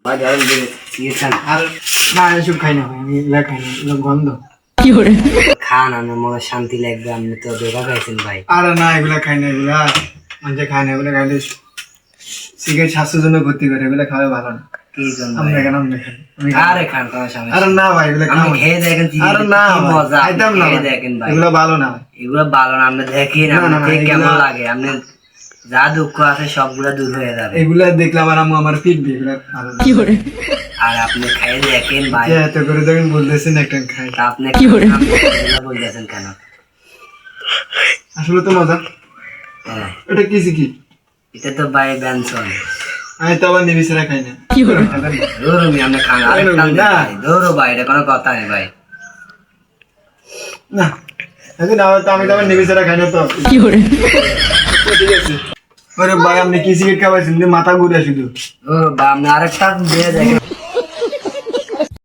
ভাই ধরেন যে সিগারেট খান আর না এসব খাই না ভাই, আমি এগুলা খাই না, এগুলো গন্ধ। খান, আমার মনে শান্তি লাগবে। আপনি তো ধোকা খাইছেন ভাই। আরে না এগুলা খাই না, এগুলা মানুষে খায় না, এগুলা খাইলে সিগারেট স্বাস্থ্যের জন্য ক্ষতি করে, এগুলা খাওয়া ভালো না। কি জন্য আপনি ভাই? দেখেন, আপনি খান। আরে খান, কোনো সমস্যা আরে নেই। না ভাই এগুলা আপনি খাওয়া, খেয়ে দেখেন কি আরে না কি ভাই, মজা। আপনি খাইতাম না খেয়ে ভাই। দেখেন ভাই, এগুলা ভালো না ভাই। এগুলো ভালো না। আপনি দেখেন না, না, আপনার না, থেকে কেমন এগুলা- লাগে। আপনি যা দুঃখ আছে সবগুলা দূর হয়ে যাবে। এগুলা দেখলে আমার আম্মু আমার পিটবে, এগুলা ভালো না। আর আপনি খেয়ে দেখেন ভাই। যে এত করে যখন বলতেছেন একটা খাই, তা আপনি এগুলা বলতেছেন কেন? আসলে তো মজা। হ্যাঁ, এটা কি কি? এটা তো ভাই ব্যঞ্জন। আমি তো আবার নিবি ছাড়া খাই না। ধরো মি, আপনি খান। আরেকটা না। ধরো ভাই, এটা কোনো কথা নেই ভাই। না এখন আবার তো আমি তো আবার নিবি ছাড়া খাই না তো। ঠিক আছে। ওরে ভাই আপনি কি সিগারেট খাওয়াইছেন? মাথা ঘুরে শুধু। ধরো ভাই, আপনি আরেকটা দিয়ে দেখেন।